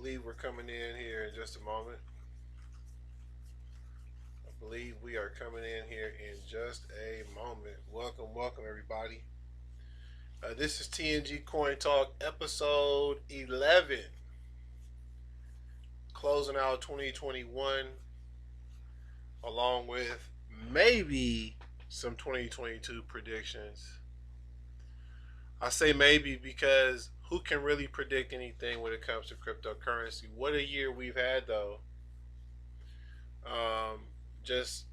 believe we're coming in here in just a moment. I believe we are coming in here in just a moment. Welcome, everybody. This is TNG Coin Talk episode 11, closing out 2021, along with maybe some 2022 predictions. I say maybe because who can really predict anything when it comes to cryptocurrency? What a year we've had, though. Um, just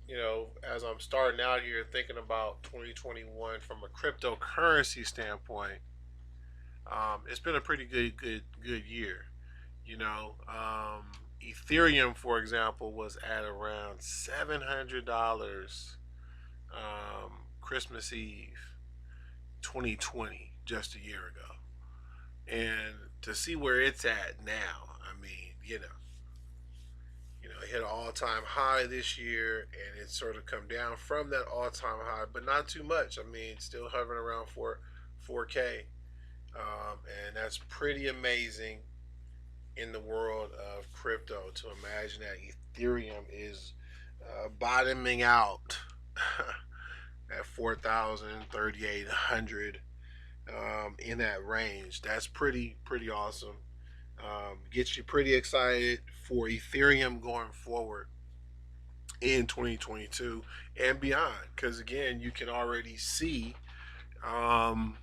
as I'm starting out here thinking about 2021 from a cryptocurrency standpoint, it's been a pretty good year. Ethereum, for example, was at around $700 Christmas Eve 2020, just a year ago, and to see where it's at now, I mean, it hit an all-time high this year, and it's sort of come down from that all-time high, but not too much. I mean, still hovering around 4K, and that's pretty amazing in the world of crypto to imagine that Ethereum is bottoming out at 4,000, 3,800 in that range. That's pretty awesome. Gets you pretty excited for Ethereum going forward in 2022 and beyond. Because again, you can already see um,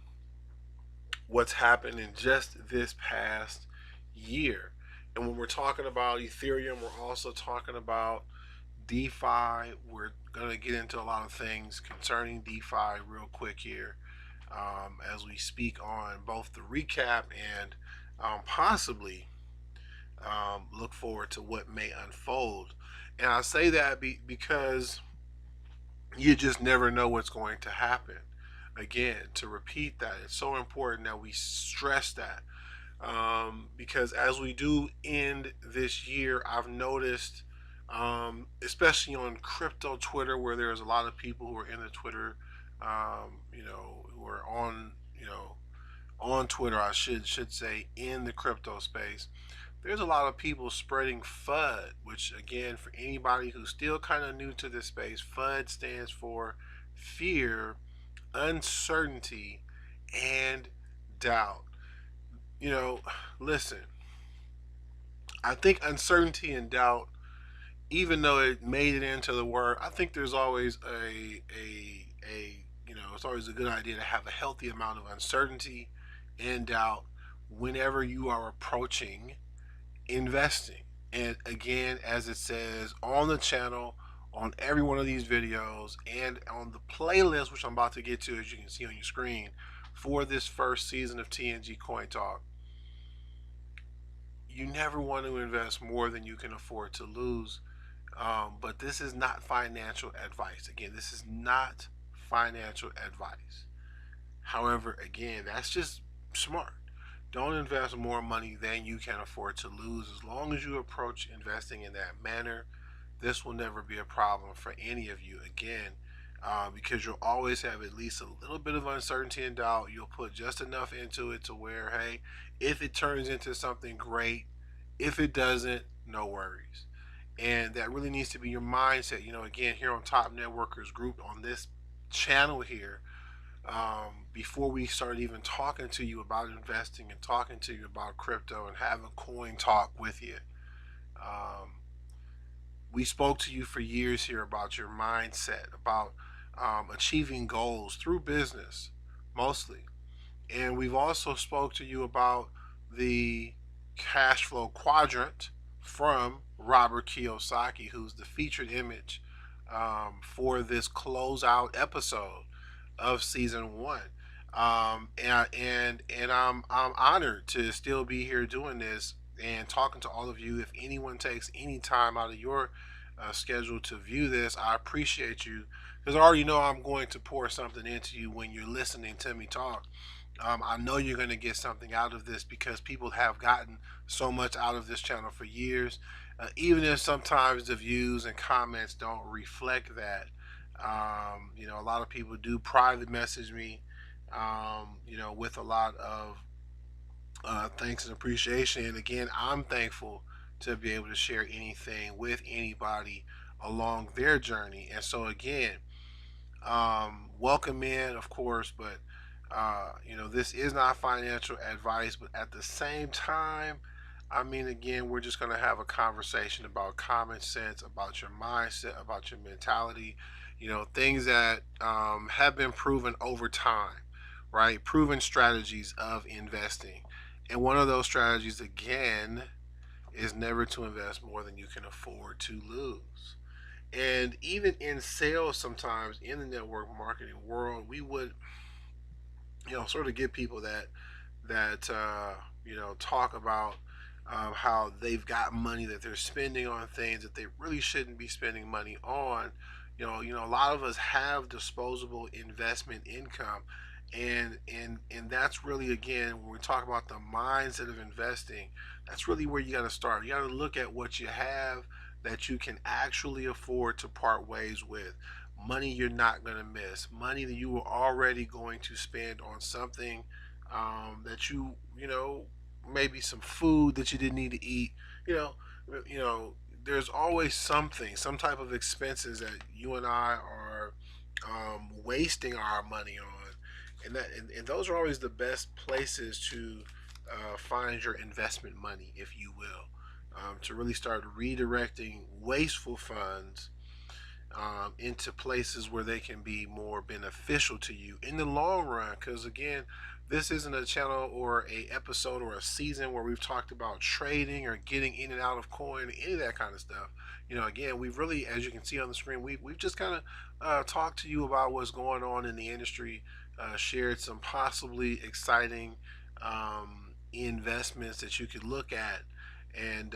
what's happened in just this past year. And when we're talking about Ethereum, we're also talking about DeFi. We're going to get into a lot of things concerning DeFi real quick here as we speak on both the recap and possibly look forward to what may unfold. And I say that because you just never know what's going to happen. Again, to repeat that, it's so important that we stress that because as we do end this year, I've noticed, especially on crypto Twitter, where there's a lot of people who are in the Twitter, who are on Twitter, I should say, in the crypto space. There's a lot of people spreading FUD, which again, for anybody who's still kind of new to this space, FUD stands for fear, uncertainty, and doubt. You know, listen, I think uncertainty and doubt, even though it made it into the word, I think there's always it's always a good idea to have a healthy amount of uncertainty and doubt whenever you are approaching investing. And again, as it says on the channel, on every one of these videos, and on the playlist, which I'm about to get to, as you can see on your screen, for this first season of TNG Coin Talk, you never want to invest more than you can afford to lose. But this is not financial advice. Again, this is not financial advice. However, again, that's just smart. Don't invest more money than you can afford to lose. As long as you approach investing in that manner, this will never be a problem for any of you. Again, because you'll always have at least a little bit of uncertainty and doubt. You'll put just enough into it to where, hey, if it turns into something great, if it doesn't, no worries. And that really needs to be your mindset. Again, here on Top Networkers Group on this channel here, before we start even talking to you about investing and talking to you about crypto and having coin talk with you, we spoke to you for years here about your mindset, about achieving goals through business, mostly. And we've also spoke to you about the cash flow quadrant from Robert Kiyosaki, who's the featured image for this closeout episode of season one. And I'm honored to still be here doing this and talking to all of you. If anyone takes any time out of your schedule to view this, I appreciate you, because I already know I'm going to pour something into you when you're listening to me talk. I know you're going to get something out of this because people have gotten so much out of this channel for years. Even if sometimes the views and comments don't reflect that, a lot of people do private message me, with a lot of thanks and appreciation. And again, I'm thankful to be able to share anything with anybody along their journey. And so again, welcome in, of course, but this is not financial advice. But at the same time, I mean, again, we're just going to have a conversation about common sense, about your mindset, about your mentality. Things that have been proven over time, right? Proven strategies of investing, and one of those strategies, again, is never to invest more than you can afford to lose. And even in sales, sometimes in the network marketing world, we would, sort of get people that talk about how they've got money that they're spending on things that they really shouldn't be spending money on. A lot of us have disposable investment income, and that's really, again, when we talk about the mindset of investing, that's really where you got to start. You got to look at what you have that you can actually afford to part ways with. Money you're not going to miss, money that you were already going to spend on something that maybe some food that you didn't need to eat. You know, you know, there's always something, some type of expenses that you and I are wasting our money on, and those are always the best places to find your investment money, if you will, to really start redirecting wasteful funds into places where they can be more beneficial to you in the long run. Because again, this isn't a channel or a episode or a season where we've talked about trading or getting in and out of coin, any of that kind of stuff. Again, we've really, as you can see on the screen, we've just kind of talked to you about what's going on in the industry, shared some possibly exciting investments that you could look at. And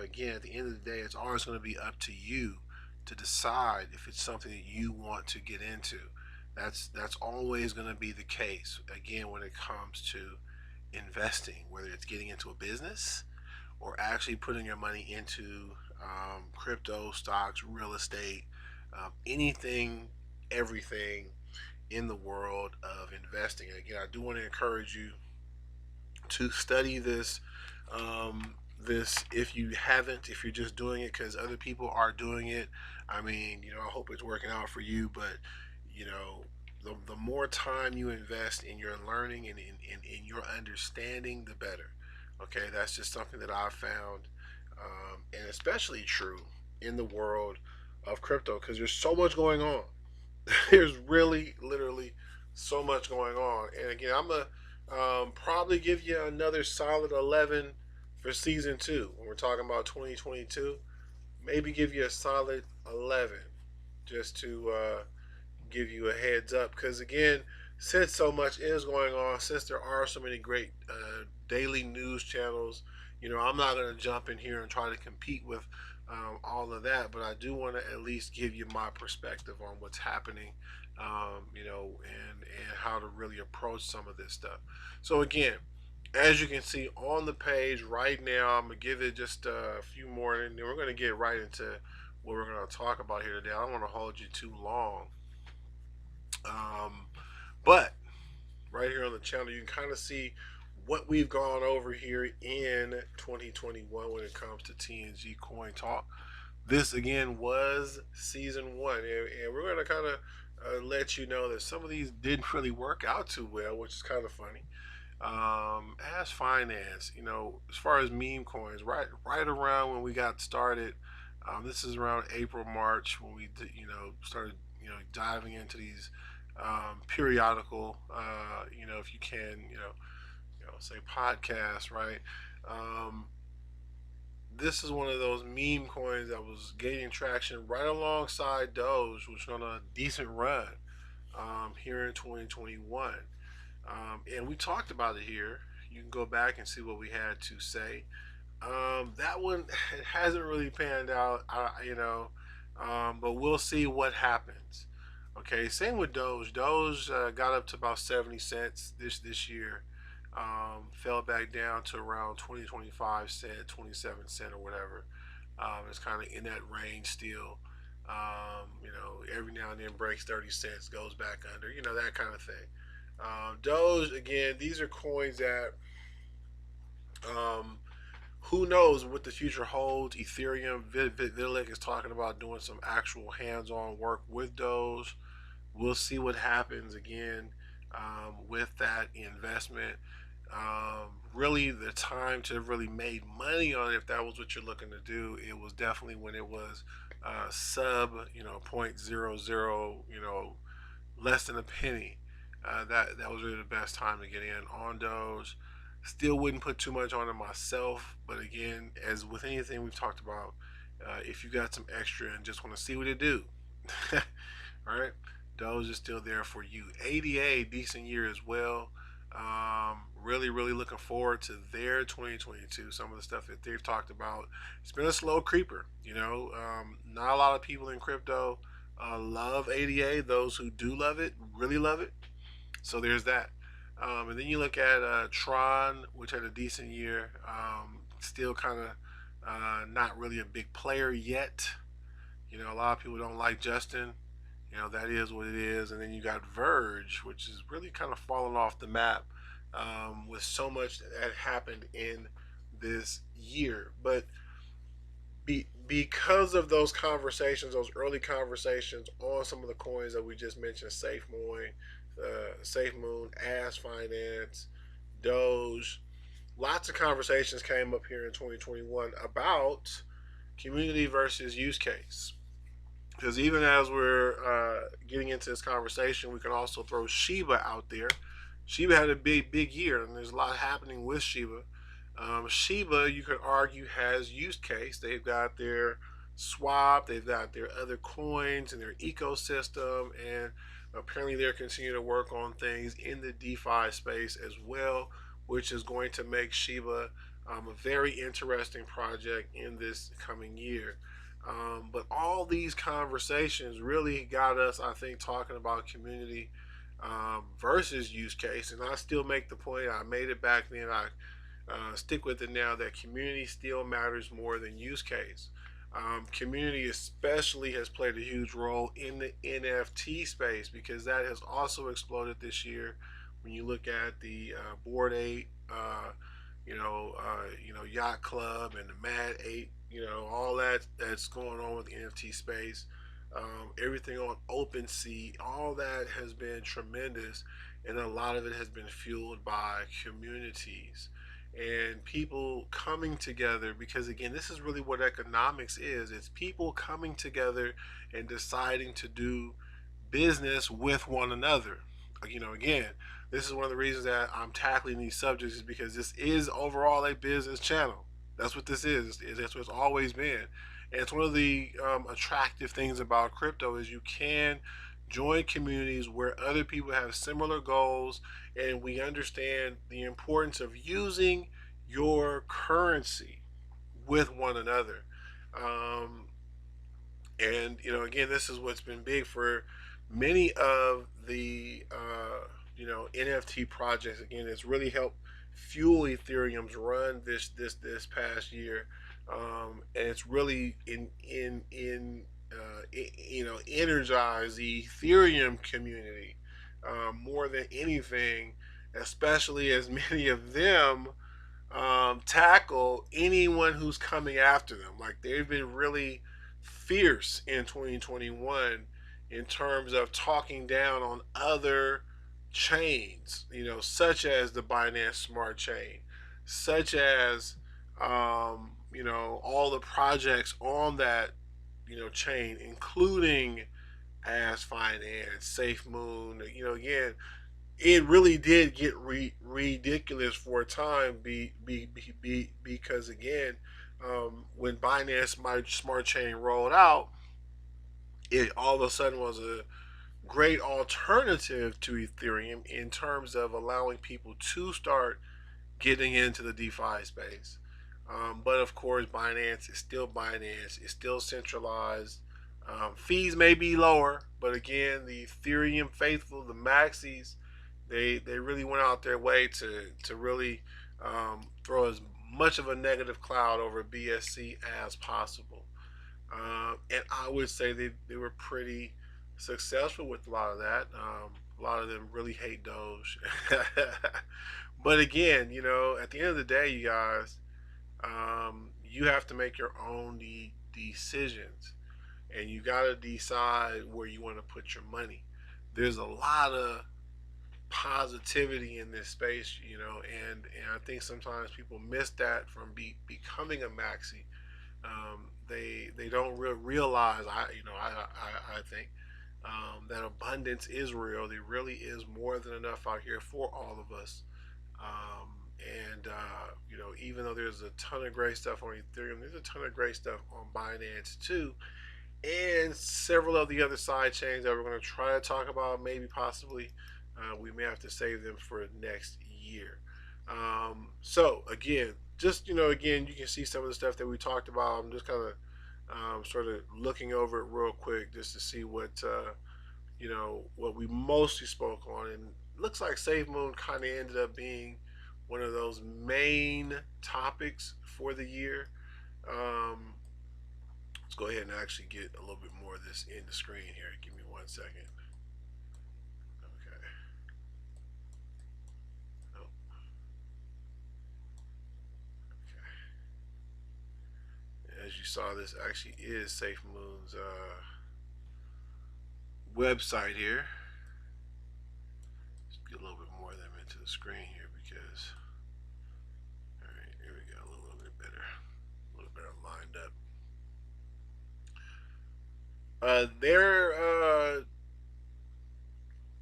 again, at the end of the day, it's always going to be up to you to decide if it's something that you want to get into. That's always going to be the case. Again, when it comes to investing, whether it's getting into a business or actually putting your money into crypto, stocks, real estate, anything, everything in the world of investing. And again, I do want to encourage you to study this. This, if you haven't, if you're just doing it because other people are doing it, I mean, I hope it's working out for you. But you know, the more time you invest in your learning and in your understanding, the better. Okay, that's just something that I've found, and especially true in the world of crypto because there's so much going on. There's really, literally, so much going on. And again, I'm gonna probably give you another solid 11 for season two. When we're talking about 2022, maybe give you a solid 11 just to give you a heads up. Because again, since so much is going on, since there are so many great daily news channels, I'm not going to jump in here and try to compete with all of that, but I do want to at least give you my perspective on what's happening, and how to really approach some of this stuff. So again, as you can see on the page right now, I'm gonna give it just a few more, and then we're gonna get right into what we're gonna talk about here today. I don't want to hold you too long, but right here on the channel, you can kind of see what we've gone over here in 2021 when it comes to TNG Coin Talk. This again was season one, and we're going to kind of let you know that some of these didn't really work out too well, which is kind of funny. As finance, as far as meme coins, right around when we got started, this is around April, March when we started diving into these periodical, if you can, say podcasts, right? Um, this is one of those meme coins that was gaining traction right alongside Doge, which was on a decent run here in 2021. And we talked about it here. You can go back and see what we had to say. That one it hasn't really panned out, but we'll see what happens. Okay, same with Doge. Doge got up to about 70 cents this year. Fell back down to around 20, 25 cent, 27 cent or whatever. It's kind of in that range still. Every now and then breaks 30 cents, goes back under, that kind of thing. Doge, again, these are coins that Um, who knows what the future holds? Ethereum, Vitalik is talking about doing some actual hands-on work with those. We'll see what happens again with that investment. Really, the time to really made money on it, if that was what you're looking to do, it was definitely when it was sub, point zero zero, less than a penny. That was really the best time to get in on those. Still wouldn't put too much on it myself, but again, as with anything we've talked about, if you got some extra and just want to see what it do, all right, those are still there for you. ADA, decent year as well. Really, really looking forward to their 2022. Some of the stuff that they've talked about. It's been a slow creeper. Not a lot of people in crypto love ADA. Those who do love it really love it. So there's that. And then you look at Tron, which had a decent year. Still kind of not really a big player yet. A lot of people don't like Justin. That is what it is. And then you got Verge, which is really kind of falling off the map with so much that had happened in this year. But because of those conversations, those early conversations on some of the coins that we just mentioned, Safemoon, Ass Finance, Doge, lots of conversations came up here in 2021 about community versus use case. Because even as we're getting into this conversation, we can also throw Shiba out there. Shiba had a big year, and there's a lot happening with Shiba. Shiba, you could argue, has use case. They've got their swap, they've got their other coins in their ecosystem, and apparently they're continuing to work on things in the DeFi space as well, which is going to make Shiba a very interesting project in this coming year. But all these conversations really got us, I think, talking about community versus use case. And I still make the point, I made it back then, I stick with it now, that community still matters more than use case. Community especially has played a huge role in the NFT space because that has also exploded this year. When you look at the Board Eight, Yacht Club and the Mad Eight, all that's going on with the NFT space. Everything on OpenSea, all that has been tremendous, and a lot of it has been fueled by communities and people coming together. Because again, this is really what economics is. It's people coming together and deciding to do business with one another. Again, this is one of the reasons that I'm tackling these subjects, is because this is overall a business channel. That's what this is. That's what it's always been. And it's one of the attractive things about crypto is you can join communities where other people have similar goals, and we understand the importance of using your currency with one another. Um, and again, this is what's been big for many of the NFT projects. Again, it's really helped fuel Ethereum's run this past year, and it's really energized the Ethereum community more than anything, especially as many of them tackle anyone who's coming after them. Like, they've been really fierce in 2021 in terms of talking down on other chains, such as the Binance Smart Chain, such as, all the projects on that, chain, including As Finance, Safemoon. Again, it really did get ridiculous for a time, because again, when Binance Smart Chain rolled out, it all of a sudden was a great alternative to Ethereum in terms of allowing people to start getting into the DeFi space. But of course, Binance is still Binance. It's still centralized. Fees may be lower, but again, the Ethereum faithful, the maxis, they really went out their way to really throw as much of a negative cloud over BSC as possible. And I would say they were pretty successful with a lot of that. A lot of them really hate Doge. But again, at the end of the day, you guys, you have to make your own decisions, and you got to decide where you want to put your money. There's a lot of positivity in this space, and I think sometimes people miss that from becoming a maxi. They don't realize, I think that abundance is real. There really is more than enough out here for all of us. Um, and even though there's a ton of great stuff on Ethereum, there's a ton of great stuff on Binance too, and several of the other side chains that we're going to try to talk about. Maybe possibly, we may have to save them for next year. So again, just again, you can see some of the stuff that we talked about. I'm just kind of sort of looking over it real quick just to see what we mostly spoke on, and looks like Safemoon kind of ended up being one of those main topics for the year. Um, let's go ahead and actually get a little bit more of this in the screen here. Give me 1 second. Okay. Oh, okay. As you saw, this actually is Safemoon's website here. Let's get a little bit more of them into the screen here because, all right, here we go, a little bit better, a little better lined up. They're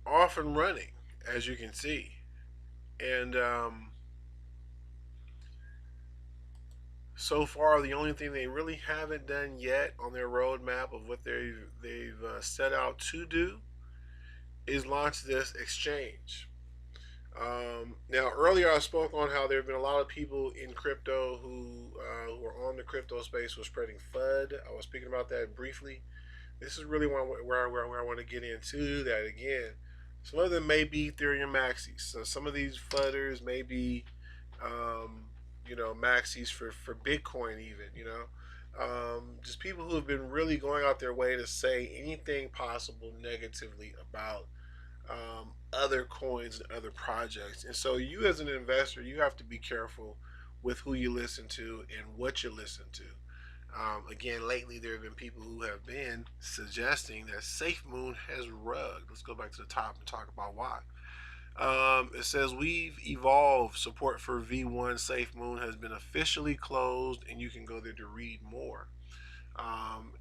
off and running, as you can see, and so far the only thing they really haven't done yet on their roadmap of what they've set out to do is launch this exchange. Now, earlier I spoke on how there have been a lot of people in crypto who are on the crypto space who are spreading FUD. I was speaking about that briefly. This is really where I want to get into that again. Some of them may be Ethereum maxis. So some of these FUDders may be, um, maxis for Bitcoin even. Just people who have been really going out their way to say anything possible negatively about other coins and other projects. And so, you as an investor, you have to be careful with who you listen to and what you listen to. Again, lately there have been people who have been suggesting that Safemoon has rugged. Let's go back to the top and talk about why. It says we've evolved. Support for V1 Safemoon has been officially closed, and you can go there to read more. Um,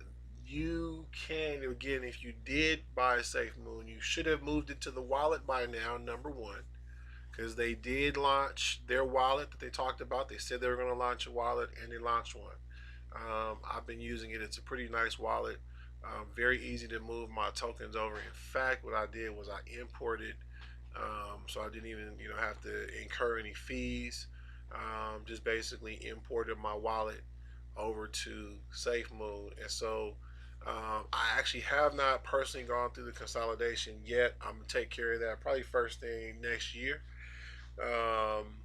you can, again, if you did buy Safemoon, you should have moved it to the wallet by now. Number one, because they did launch their wallet that they talked about. They said they were going to launch a wallet, and they launched one. I've been using it. It's a pretty nice wallet. Very easy to move my tokens over. In fact, what I did was I imported, so I didn't even have to incur any fees. Just basically imported my wallet over to Safemoon, and so I actually have not personally gone through the consolidation yet. I'm gonna take care of that probably first thing next year. Um,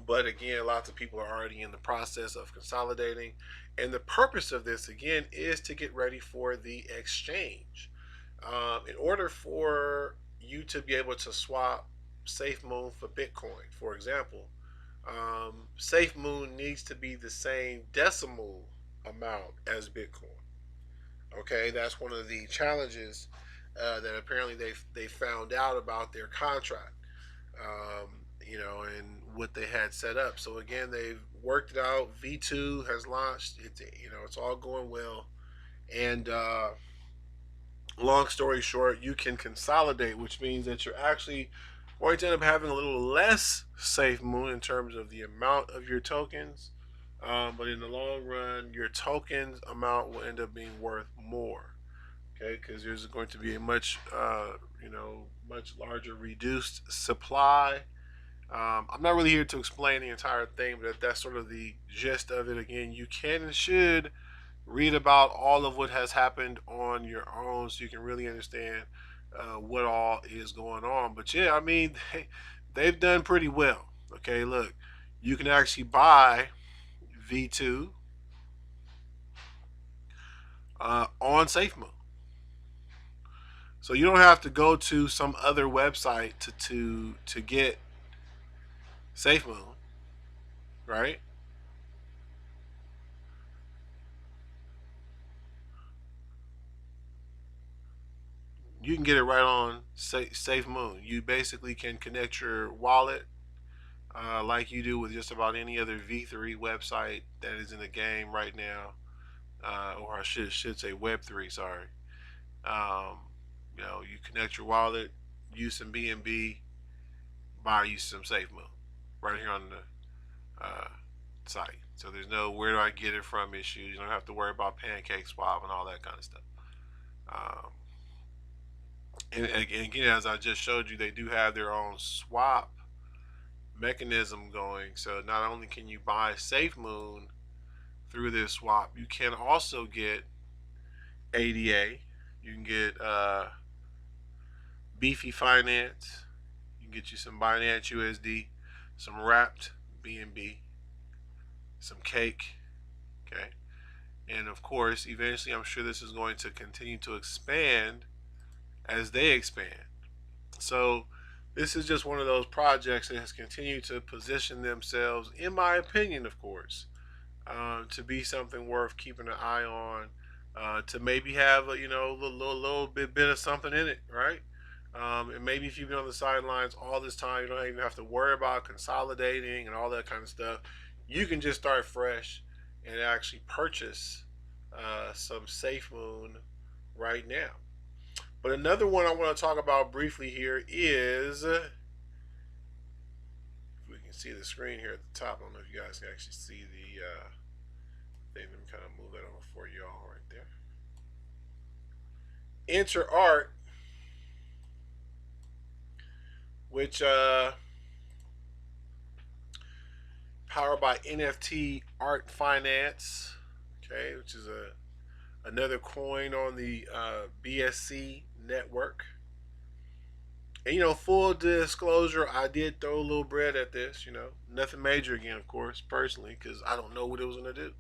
but again, lots of people are already in the process of consolidating. And the purpose of this, again, is to get ready for the exchange. In order for you to be able to swap SafeMoon for Bitcoin, for example, SafeMoon needs to be the same decimal amount as Bitcoin. Okay, that's one of the challenges that apparently they found out about their contract. And what they had set up. So again, they've worked it out. V2 has launched. It's all going well. And long story short, you can consolidate, which means that you're actually going to end up having a little less Safemoon in terms of the amount of your tokens. But in the long run, your tokens amount will end up being worth more. Okay, because there's going to be a much larger reduced supply. I'm not really here to explain the entire thing, but that's sort of the gist of it. Again, you can and should read about all of what has happened on your own so you can really understand what all is going on. But yeah, I mean, they've done pretty well. Okay, look, you can actually buy V2 on SafeMoon. So you don't have to go to some other website to get Safemoon, right? You can get it right on Safemoon. You basically can connect your wallet like you do with just about any other V3 website that is in the game right now, or I should say Web3. Sorry. Um, you connect your wallet, use some BNB, buy you some Safemoon, right here on the site. So there's no where do I get it from issues. You don't have to worry about Pancake Swap and all that kind of stuff. Um, and again, as I just showed you, they do have their own swap mechanism going. So not only can you buy SafeMoon through this swap, you can also get ADA. You can get Beefy Finance. You can get you some Binance USD, some wrapped BNB, some cake. Okay. And of course, eventually, I'm sure this is going to continue to expand as they expand. So, this is just one of those projects that has continued to position themselves, in my opinion, of course, to be something worth keeping an eye on, to maybe have a, little bit of something in it, right? And maybe if you've been on the sidelines all this time, you don't even have to worry about consolidating and all that kind of stuff. You can just start fresh and actually purchase some SafeMoon right now. But another one I want to talk about briefly here is, if we can see the screen here at the top. I don't know if you guys can actually see the thing. Let me kind of move that over for y'all right there. NFTart, which powered by NFT Art Finance, okay, which is another coin on the BSC network. And full disclosure, I did throw a little bread at this. Nothing major again, of course, personally, because I don't know what it was gonna do.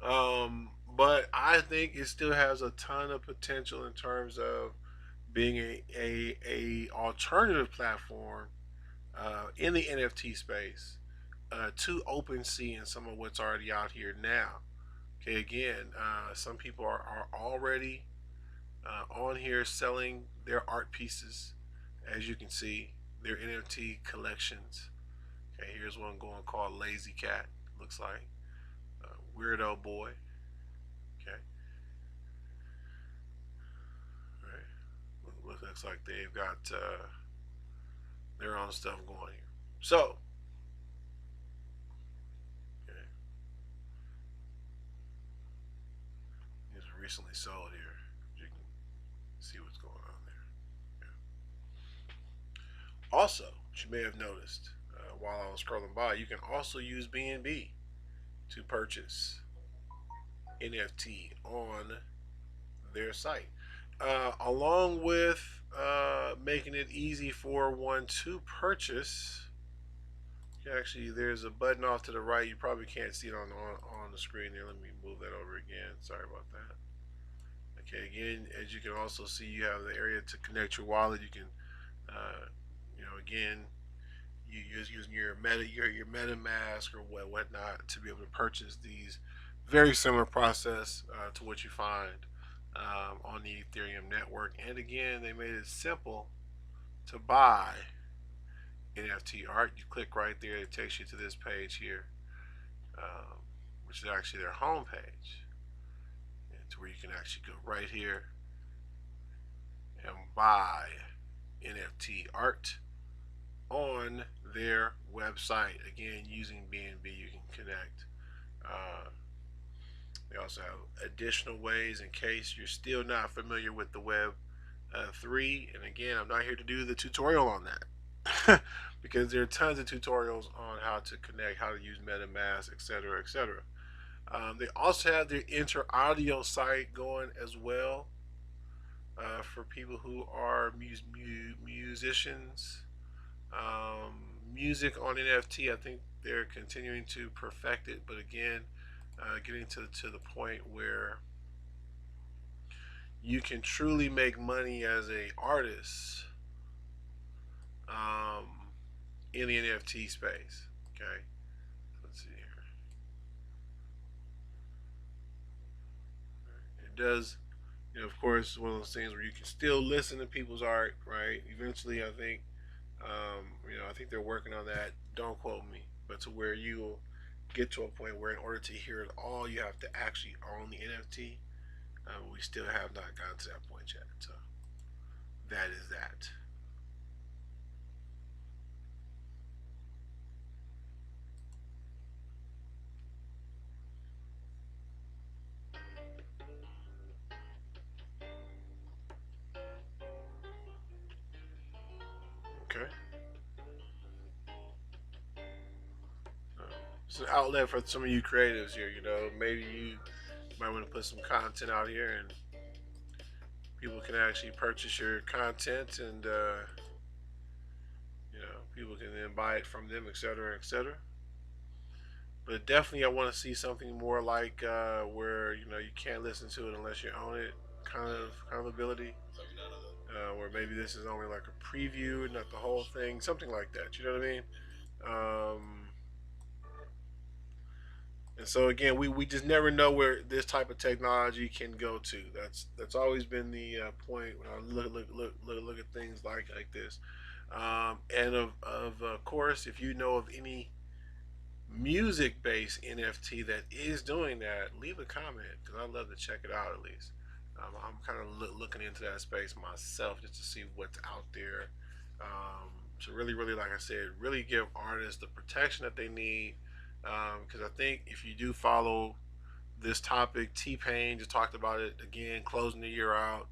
But I think it still has a ton of potential in terms of being a alternative platform in the NFT space to OpenSea and some of what's already out here now. Okay, again, some people are already on here selling their art pieces, as you can see, their NFT collections. Okay, here's one going called Lazy Cat. Looks like Weirdo Boy. Okay, all right. Looks like they've got their own stuff going here. So, okay, these are recently sold here. You can see what's going on there. Yeah. Also, what you may have noticed while I was scrolling by, you can also use BNB to purchase NFT on their site, along with making it easy for one to purchase. Actually, there's a button off to the right. You probably can't see it on the screen there. Let me move that over again. Sorry about that. Okay, again, as you can also see, you have the area to connect your wallet. You can, again, you using your MetaMask or whatnot to be able to purchase these. Very similar process to what you find on the Ethereum network. And again, they made it simple to buy NFT art. You click right there, it takes you to this page here, which is actually their home page, and to where you can actually go right here and buy NFT art on their website. Again, using BNB, you can connect. They also have additional ways in case you're still not familiar with the Web 3. And again, I'm not here to do the tutorial on that because there are tons of tutorials on how to connect, how to use MetaMask, etc., etc. They also have their inter-audio site going as well for people who are musicians. Music on NFT, I think they're continuing to perfect it, but again, getting to the point where you can truly make money as a artist um, in the NFT space. Okay, let's see here. It does, of course, one of those things where you can still listen to people's art, right? Eventually, I think, I think they're working on that. Don't quote me, but to where you will get to a point where, in order to hear it all, you have to actually own the NFT. We still have not gotten to that point yet. So that is that. Okay. Uh, it's an outlet for some of you creatives here. Maybe you might want to put some content out here, and people can actually purchase your content, and people can then buy it from them, etc., etc. But definitely, I want to see something more like where you can't listen to it unless you own it, kind of ability. Where maybe this is only like a preview, not the whole thing, something like that. You know what I mean? Um, and so again, we just never know where this type of technology can go to. That's always been the point when I look at things like this. And of course, if you know of any music based NFT that is doing that, leave a comment because I'd love to check it out at least. I'm kind of looking into that space myself just to see what's out there. To really, really, like I said, really give artists the protection that they need. Because I think if you do follow this topic, T Pain just talked about it again, closing the year out.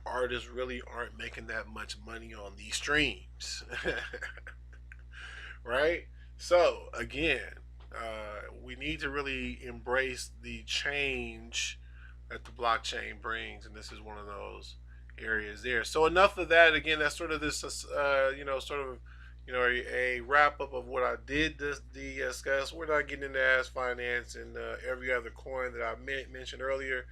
Artists really aren't making that much money on these streams. Right? So again, we need to really embrace the change that the blockchain brings, and this is one of those areas there. So enough of that. Again, that's sort of this, sort of, a wrap up of what I did discuss. We're not getting into ass finance and every other coin that I mentioned earlier,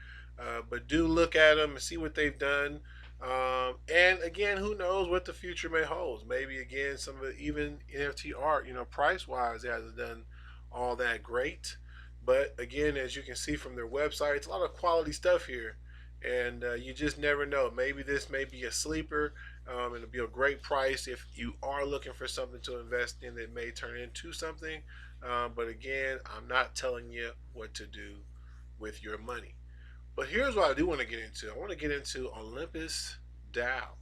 but do look at them and see what they've done. And again, who knows what the future may hold? Maybe again, some of even NFT art, price wise, hasn't done all that great. But again, as you can see from their website, it's a lot of quality stuff here, and you just never know. Maybe this may be a sleeper, and it'll be a great price if you are looking for something to invest in that may turn into something. But again, I'm not telling you what to do with your money. But here's what I do want to get into. I want to get into Olympus DAO.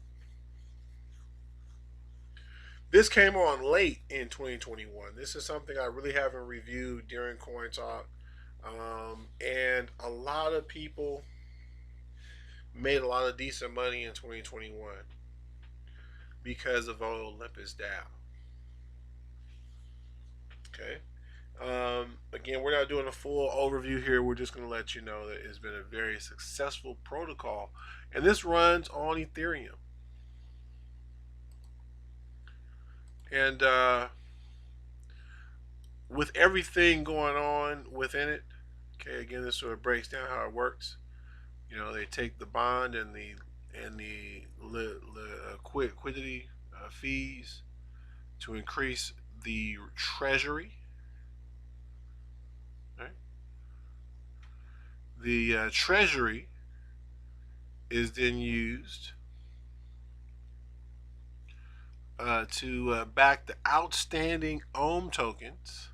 This came on late in 2021. This is something I really haven't reviewed during Coin Talk. And a lot of people made a lot of decent money in 2021 because of Olympus DAO. Okay. Again, we're not doing a full overview here. We're just going to let you know that it's been a very successful protocol. And this runs on Ethereum. And with everything going on within it, okay, again, this sort of breaks down how it works. They take the bond and the liquidity fees to increase the treasury. Right? The treasury is then used to back the outstanding Ohm tokens.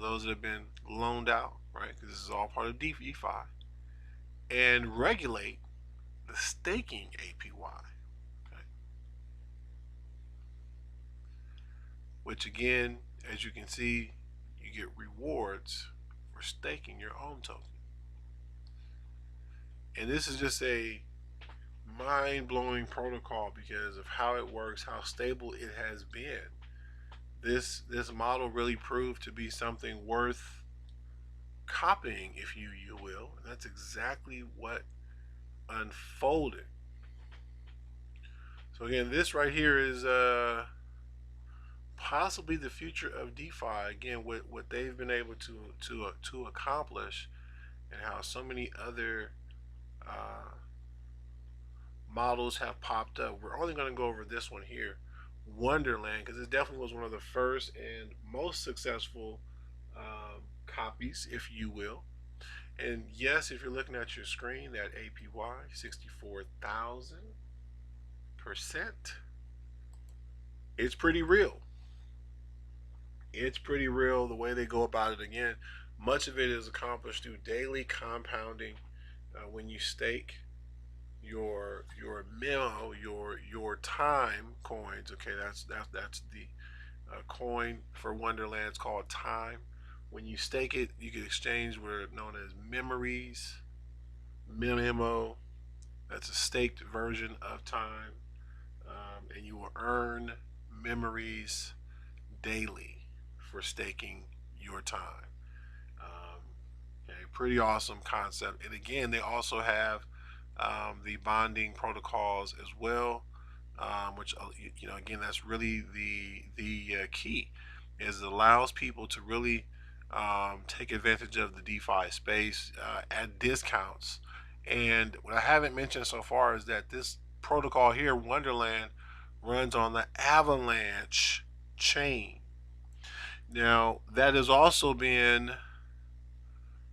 Those that have been loaned out, right? Because this is all part of DeFi, and regulate the staking APY. Okay? Which again, as you can see, you get rewards for staking your own token. And this is just a mind-blowing protocol because of how it works, how stable it has been. This model really proved to be something worth copying, if you will. And that's exactly what unfolded. So again, this right here is possibly the future of DeFi. Again, what they've been able to accomplish, and how so many other uh, models have popped up. We're only going to go over this one here, Wonderland, because it definitely was one of the first and most successful copies, if you will. And yes, if you're looking at your screen, that APY 64,000%, it's pretty real. It's pretty real the way they go about it. Again, much of it is accomplished through daily compounding. When you stake your memo, your time coins. Okay, that's the coin for Wonderland. It's called time. When you stake it, you can exchange what are known as memories, memo. That's a staked version of time, and you will earn memories daily for staking your time. Um, okay, pretty awesome concept. And again, they also have the bonding protocols as well, which again that's really the key, is it allows people to really take advantage of the DeFi space at discounts. And what I haven't mentioned so far is that this protocol here, Wonderland, runs on the Avalanche chain. Now that has also been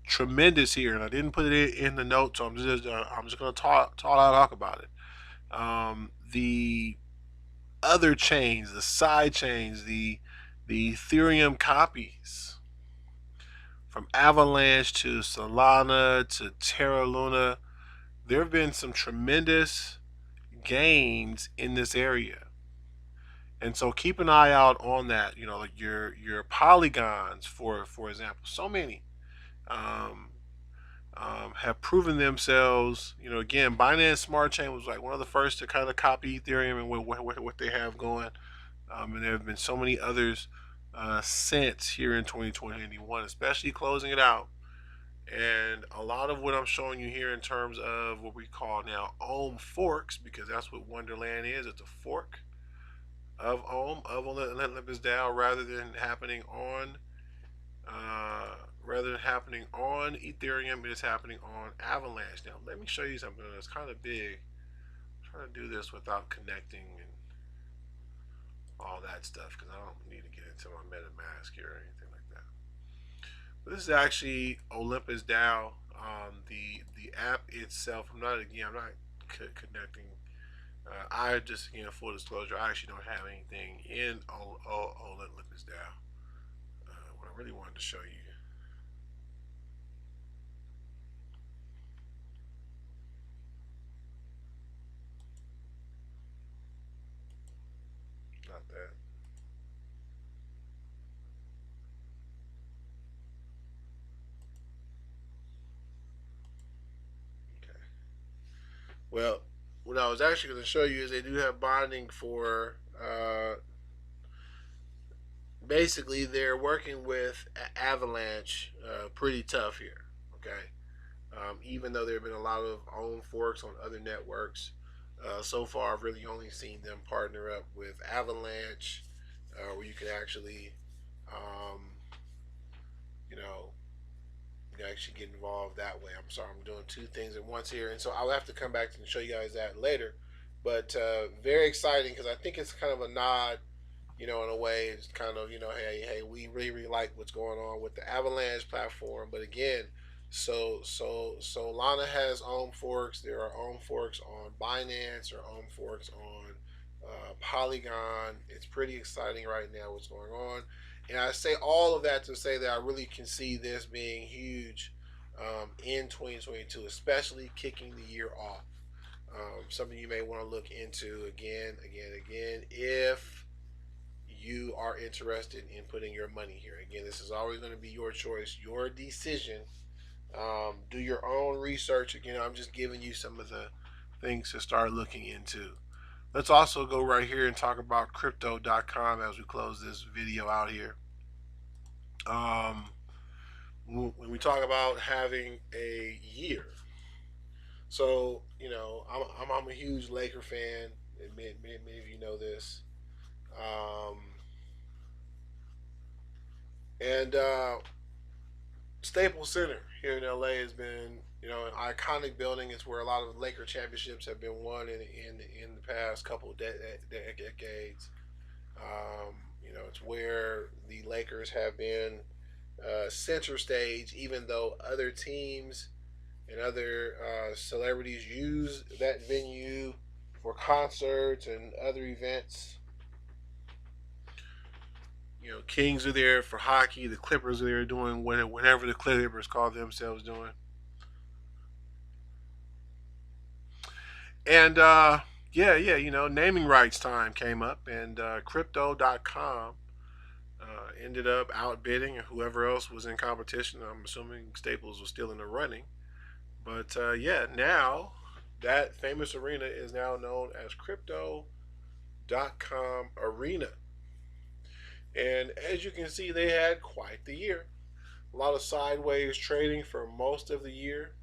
tremendous here, and I didn't put it in the notes, so I'm just going to talk about it. The other chains, the side chains, the Ethereum copies, from Avalanche to Solana to Terra Luna, there have been some tremendous gains in this area. And so keep an eye out on that. Like your polygons, for example, so many um, have proven themselves. Again, Binance Smart Chain was like one of the first to kind of copy Ethereum and what they have going. And there have been so many others since here in 2021, especially closing it out. And a lot of what I'm showing you here in terms of what we call now Ohm Forks, because that's what Wonderland is. It's a fork of Ohm, of OlympusDao, rather than happening on Ethereum, it is happening on Avalanche. Now, let me show you something that's kind of big. I'm trying to do this without connecting and all that stuff because I don't need to get into my MetaMask here or anything like that. But this is actually OlympusDao. The app itself. I'm not connecting. I just, full disclosure, I actually don't have anything in OlympusDao. What I really wanted to show you, not that. Okay. Well, what I was actually going to show you is they do have bonding for. Basically, they're working with Avalanche pretty tough here. Okay. Even though there have been a lot of own forks on other networks, so far I've really only seen them partner up with Avalanche, where you can actually, um, you know, actually get involved that way. I'm sorry, I'm doing two things at once here, and so I'll have to come back and show you guys that later. But very exciting because I think it's kind of a nod, in a way. It's kind of, hey, we really, really like what's going on with the Avalanche platform. But again, so Lana has Ohm Forks. There are Ohm Forks on Binance or Ohm Forks on Polygon. It's pretty exciting right now what's going on. And I say all of that to say that I really can see this being huge in 2022, especially kicking the year off. Something you may want to look into again, if you are interested in putting your money here. Again, this is always going to be your choice, your decision. Do your own research. Again, I'm just giving you some of the things to start looking into. Let's also go right here and talk about crypto.com as we close this video out here. Um, when we talk about having a year, so I'm a huge Laker fan. Many of you know this, um, and Staples Center here in LA has been, an iconic building. It's where a lot of Laker championships have been won in the past couple of decades. Um, it's where the Lakers have been center stage, even though other teams and other celebrities use that venue for concerts and other events. Kings are there for hockey. The Clippers are there doing whenever the Clippers call themselves doing. And naming rights time came up, and Crypto.com ended up outbidding whoever else was in competition. I'm assuming Staples was still in the running. But now that famous arena is now known as Crypto.com Arena. And as you can see, they had quite the year. A lot of sideways trading for most of the year.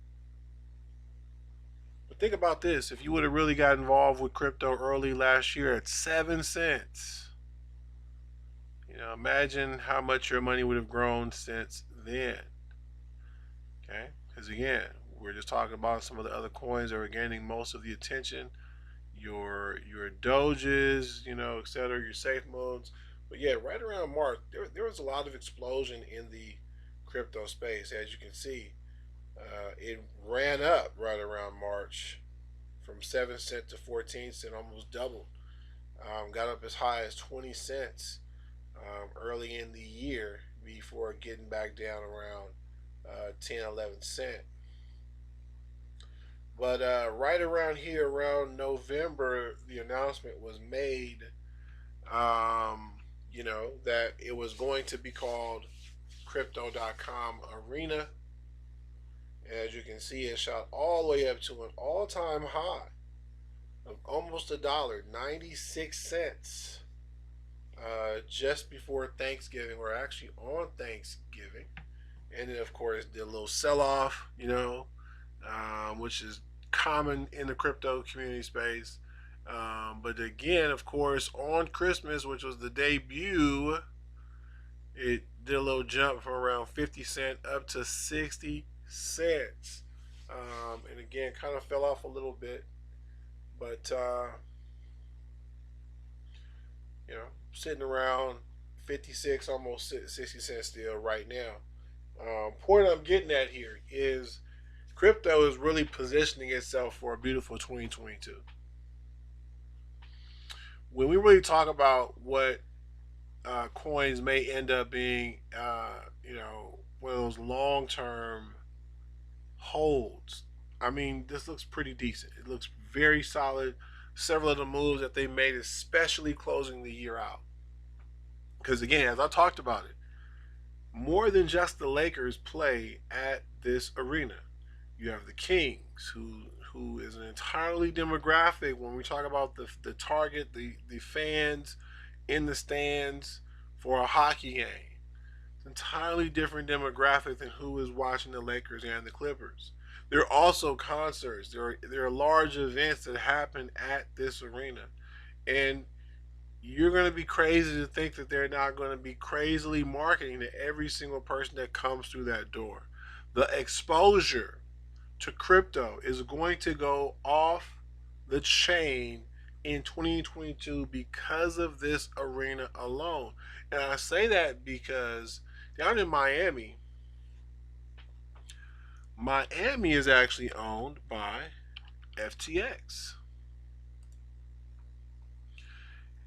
But think about this. If you would have really got involved with crypto early last year at 7 cents, imagine how much your money would have grown since then. Okay? Because again, we're just talking about some of the other coins that are gaining most of the attention. Your Doges, etc., your Safemoons. But yeah, right around March, there was a lot of explosion in the crypto space. As you can see, it ran up right around March from 7 cents to 14 cents, almost doubled. Got up as high as 20 cents early in the year before getting back down around 10, 11 cents. But right around here, around November, the announcement was made, that it was going to be called Crypto.com Arena. As you can see, it shot all the way up to an all-time high of almost $1, 96 cents, just before Thanksgiving, or actually on Thanksgiving. And then, of course, did a little sell-off, which is common in the crypto community space. But again, of course, on Christmas, which was the debut, it did a little jump from around 50 cents up to 60 cents. And again, kind of fell off a little bit. But, sitting around 56, almost 60 cents still right now. Point I'm getting at here is crypto is really positioning itself for a beautiful 2022. When we really talk about what coins may end up being, one of those long-term holds, I mean, this looks pretty decent. It looks very solid. Several of the moves that they made, especially closing the year out. Because again, as I talked about it, more than just the Lakers play at this arena. You have the Kings, who is an entirely demographic when we talk about the target, the fans in the stands for a hockey game. It's an entirely different demographic than who is watching the Lakers and the Clippers. There are also concerts. There are large events that happen at this arena. And you're going to be crazy to think that they're not going to be crazily marketing to every single person that comes through that door. The exposure to crypto is going to go off the chain in 2022 because of this arena alone. And I say that because down in Miami is actually owned by FTX.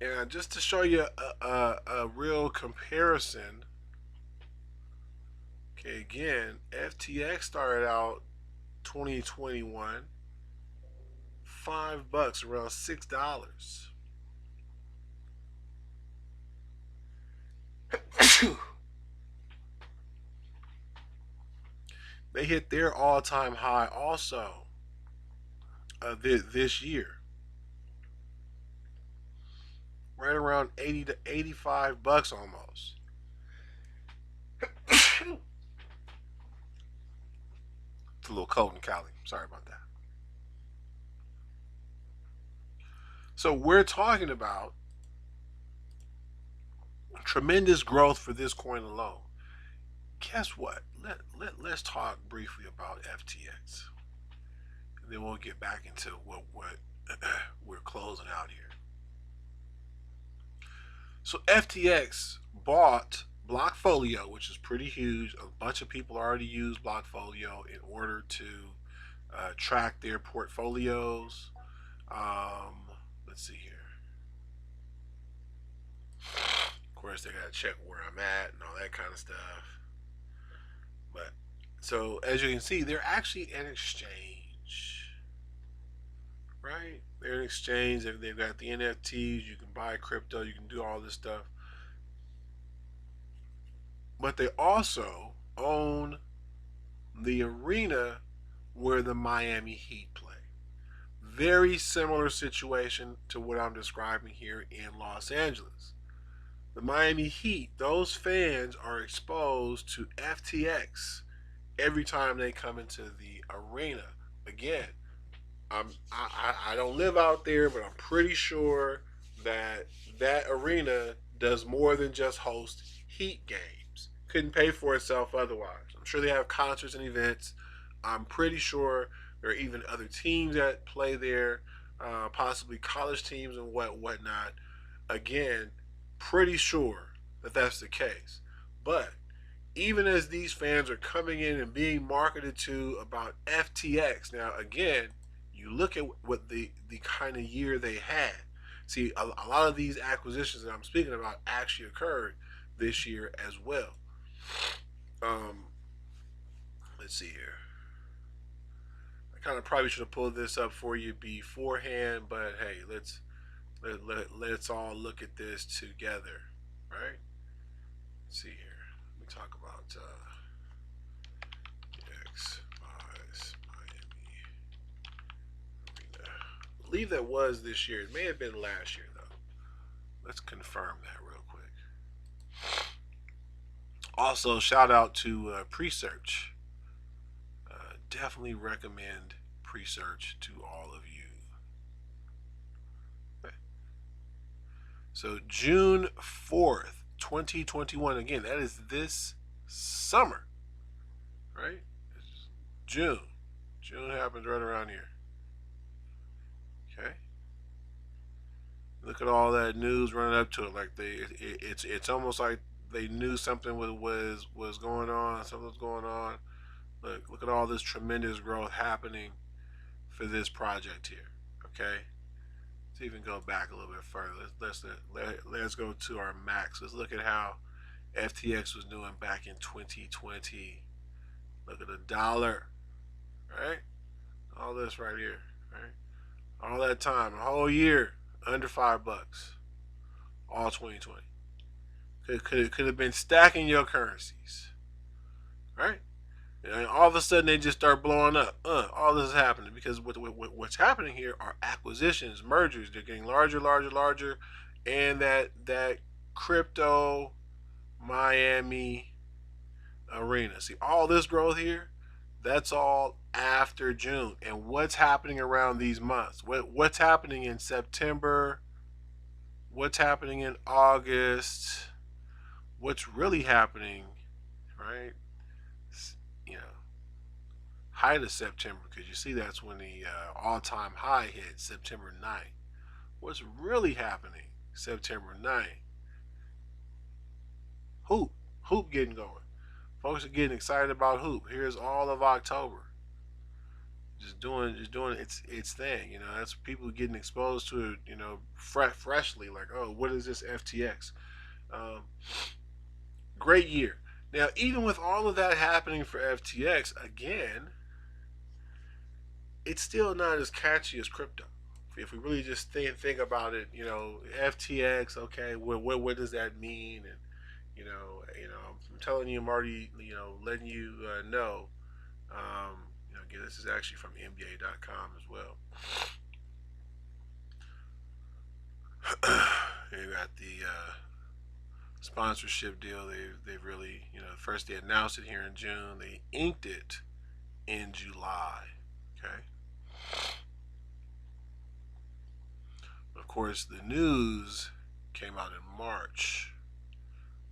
And just to show you a real comparison, okay, again, FTX started out 2021 $5, around $6. They hit their all-time high also this year, right around 80 to $85 almost. It's a little cold in Cali. Sorry about that. So we're talking about tremendous growth for this coin alone. Guess what? let's talk briefly about FTX, and then we'll get back into what we're closing out here. So FTX bought Blockfolio, which is pretty huge. A bunch of people already use Blockfolio in order to track their portfolios. Let's see here. Of course, they gotta check where I'm at and all that kind of stuff. But so as you can see, they're actually an exchange, right? They're an exchange. They've got the NFTs. You can buy crypto. You can do all this stuff. But they also own the arena where the Miami Heat play. Very similar situation to what I'm describing here in Los Angeles. The Miami Heat, those fans are exposed to FTX every time they come into the arena. Again, I don't live out there, but I'm pretty sure that that arena does more than just host Heat games. Couldn't pay for itself otherwise. I'm sure they have concerts and events. I'm pretty sure there are even other teams that play there, possibly college teams and whatnot. Again, pretty sure that that's the case. But even as these fans are coming in and being marketed to about FTX, now again, you look at what the kind of year they had. See, a lot of these acquisitions that I'm speaking about actually occurred this year as well. Um, let's see here. I kind of probably should have pulled this up for you beforehand, but hey, let's all look at this together, right? Let's see here. Let me talk about X buys Miami Arena. I believe that was this year. It may have been last year though. Let's confirm that real quick. Also, shout out to Presearch. Definitely recommend Presearch to all of you. Okay. So June 4th, 2021. Again, that is this summer, right? It's June. June happens right around here. Okay. Look at all that news running up to it. Like it's almost like they knew something was going on. Something was going on. Look at all this tremendous growth happening for this project here. Okay. Let's even go back a little bit further. Let's go to our max. Let's look at how FTX was doing back in 2020. Look at the dollar, right? All this right here, right? All that time, a whole year, under $5, all 2020. Could have been stacking your currencies, right? And all of a sudden they just start blowing up. All this is happening because what's happening here are acquisitions, mergers. They're getting larger, larger, larger, and that crypto Miami arena. See all this growth here? That's all after June. And what's happening around these months? What's happening in September? What's happening in August? What's really happening, right? You know, height of September, because you see that's when the all-time high hit, September 9th. What's really happening September 9th? Hoop getting going. Folks are getting excited about hoop. Here's all of October. Just doing its thing. You know, that's people getting exposed to it, you know, freshly, like, oh, what is this FTX? Great year. Now, even with all of that happening for FTX, again, it's still not as catchy as crypto. If we really just think about it, you know, FTX, okay, what does that mean? And you know, I'm telling you, I'm already, you know, letting you know. You know, again, this is actually from NBA.com as well. You got the sponsorship deal. They've really, you know, first they announced it here in June. They inked it in July. Okay. Of course, the news came out in March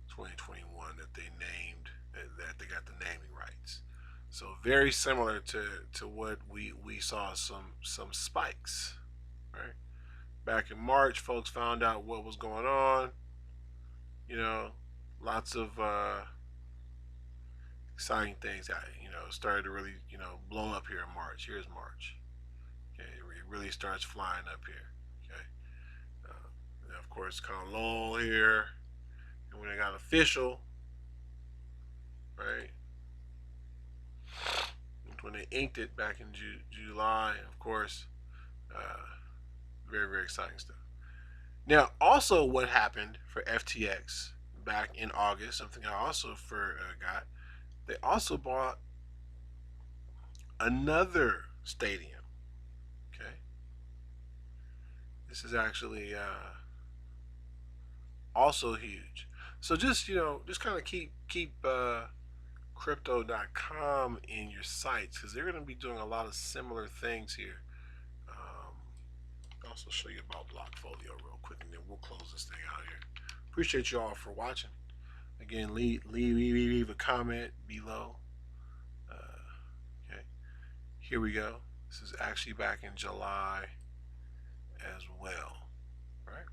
2021 that they named that they got the naming rights. So very similar to what we saw some spikes, right? Back in March, folks found out what was going on. You know, lots of exciting things. Started to really blow up here in March. Here's March. Okay, it really starts flying up here. Okay, and of course, kind of lull here, and when it got official, right? When they inked it back in July, of course, uh, very very exciting stuff. Now, also, what happened for FTX back in August? Something I also got. They also bought another stadium. Okay, this is actually also huge. So just just kind of keep crypto.com in your sights because they're going to be doing a lot of similar things here. I'll also show you about Blockfolio real quick, and then we'll close this thing out here. Appreciate you all for watching. Again, leave a comment below. Okay, here we go. This is actually back in July as well, right?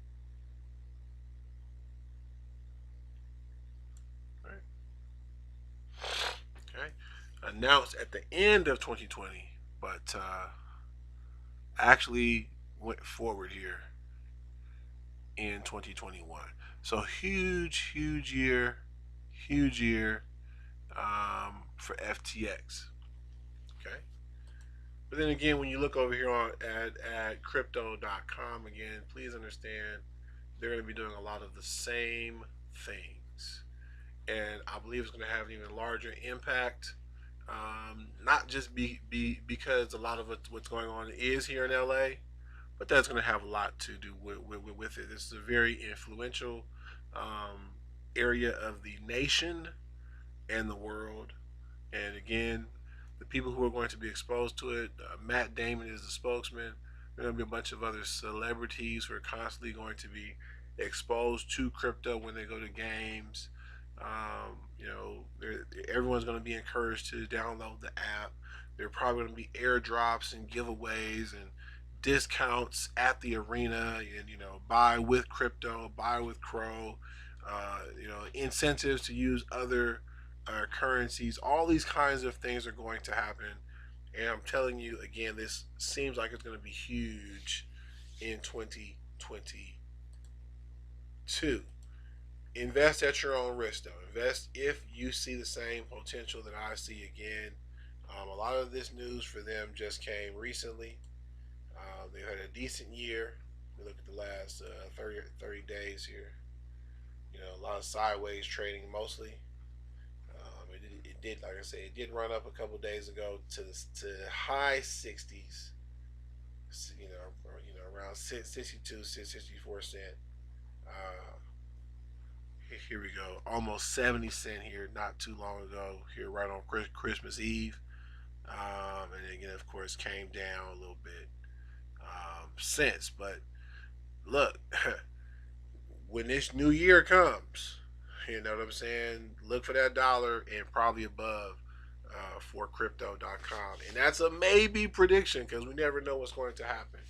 Right. Okay. Announced at the end of 2020, but actually went forward here in 2021. So huge year for FTX. Okay. But then again, when you look over here at crypto.com, again, please understand they're going to be doing a lot of the same things. And I believe it's going to have an even larger impact. Not just because a lot of what's going on is here in LA, but that's going to have a lot to do with it. This is a very influential area of the nation and the world. And again, the people who are going to be exposed to it, Matt Damon is the spokesman. There are going to be a bunch of other celebrities who are constantly going to be exposed to crypto when they go to games. Everyone's going to be encouraged to download the app. There are probably going to be airdrops and giveaways and discounts at the arena, and buy with crypto, buy with Crow. Incentives to use other currencies. All these kinds of things are going to happen, and I'm telling you again, this seems like it's going to be huge in 2022. Invest at your own risk, though. Invest if you see the same potential that I see again. A lot of this news for them just came recently. They've had a decent year. We look at the last 30 days here. A lot of sideways trading mostly. It did, like I said, it did run up a couple of days ago to the high 60s. Around 62, 64 cent. Uh, Here we go. Almost 70 cent here not too long ago. Here right on Christmas Eve. And again, of course, came down a little bit since. But look, when this new year comes, you know what I'm saying? Look for that dollar and probably above for crypto.com. And that's a maybe prediction because we never know what's going to happen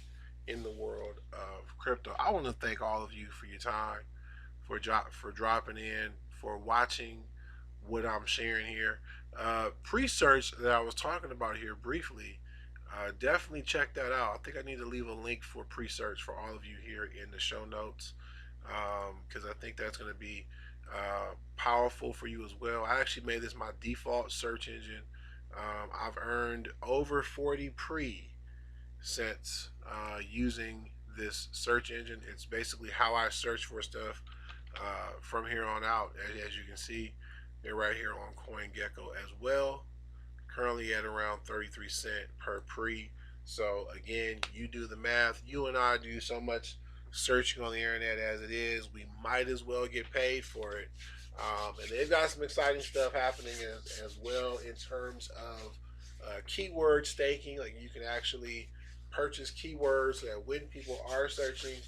in the world of crypto. I want to thank all of you for your time, for dropping in, for watching what I'm sharing here. Pre-search that I was talking about here briefly, definitely check that out. I think I need to leave a link for pre-search for all of you here in the show notes because I think that's going to be powerful for you as well. I actually made this my default search engine. I've earned over 40 since using this search engine. It's basically how I search for stuff from here on out. As you can see, they're right here on CoinGecko as well. Currently at around 33 cents per pre. So again, you do the math. You and I do so much searching on the internet as it is. We might as well get paid for it. And they've got some exciting stuff happening as well in terms of keyword staking. Like you can actually purchase keywords so that when people are searching,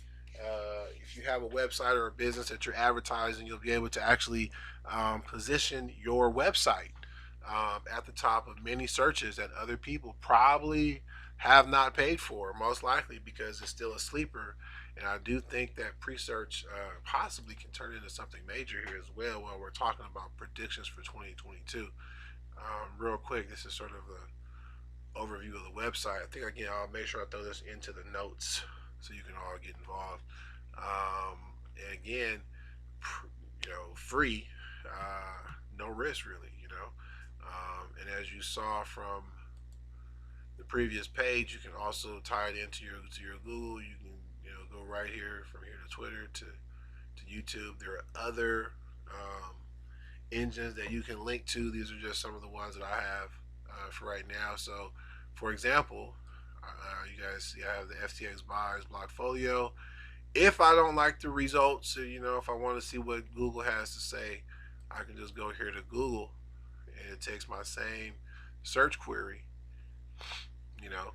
if you have a website or a business that you're advertising, you'll be able to actually position your website at the top of many searches that other people probably have not paid for, most likely because it's still a sleeper. And I do think that pre-search possibly can turn into something major here as well while we're talking about predictions for 2022. Real quick, this is sort of the overview of the website. I think, again, I'll make sure I throw this into the notes so you can all get involved. And again, free, no risk really. And as you saw from the previous page, you can also tie it into your Google. You can go right here from here to Twitter to YouTube. There are other engines that you can link to. These are just some of the ones that I have for right now. So, for example, you guys see I have the FTX buys Blockfolio. If I don't like the results, if I want to see what Google has to say, I can just go here to Google, and it takes my same search query, you know,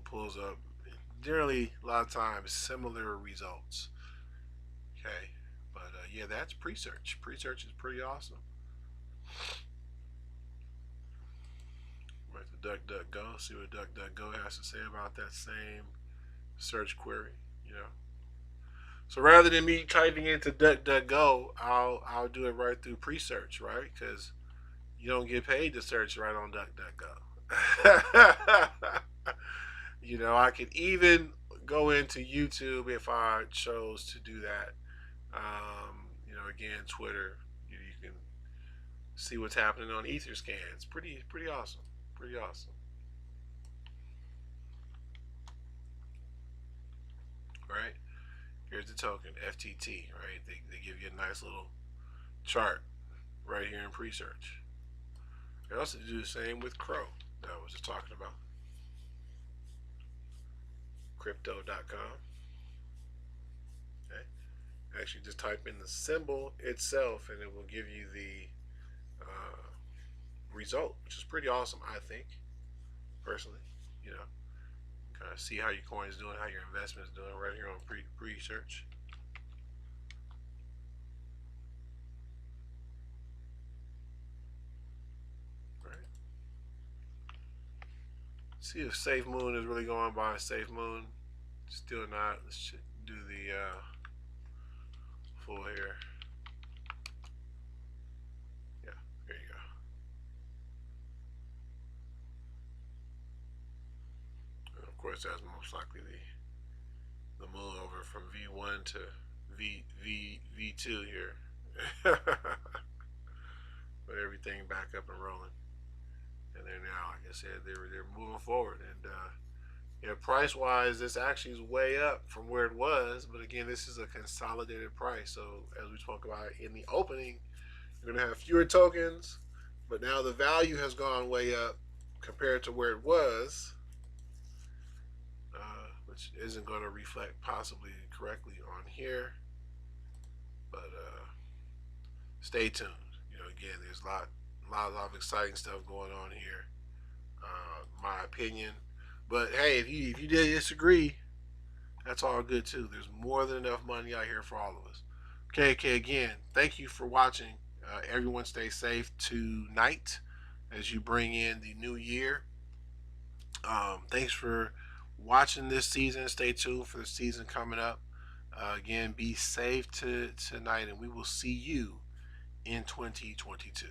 pulls up generally a lot of times similar results. Okay, but yeah, that's pre-search. Pre-search is pretty awesome. Right to DuckDuckGo, see what DuckDuckGo has to say about that same search query. You know, so rather than me typing into DuckDuckGo, I'll do it right through pre-search, right? Because you don't get paid to search right on DuckDuckGo. I could even go into YouTube if I chose to do that. Again, Twitter, you can see what's happening on Etherscan. It's pretty awesome. Pretty awesome. Right? Here's the token, FTT, right? They give you a nice little chart right here in pre-search. They also do the same with Crow that I was just talking about. Crypto.com. Okay. Actually, just type in the symbol itself and it will give you the result, which is pretty awesome, I think, personally. Kind of see how your coin is doing, how your investment is doing right here on pre-search. Right. See if Safemoon is really going by Safemoon. Still not. Let's do the full here. Yeah, there you go. And of course, that's most likely the move over from V1 to V2 here. But everything back up and rolling. And they're now, like I said, they're moving forward. And price wise, this actually is way up from where it was. But again, this is a consolidated price. So as we spoke about in the opening, you're gonna have fewer tokens, but now the value has gone way up compared to where it was, which isn't going to reflect possibly correctly on here. But stay tuned. Again, there's a lot of exciting stuff going on here. My opinion. But hey, if you did disagree, that's all good too. There's more than enough money out here for all of us. Okay, again, thank you for watching. Everyone stay safe tonight as you bring in the new year. Thanks for watching this season. Stay tuned for the season coming up. Again, be safe tonight, and we will see you in 2022.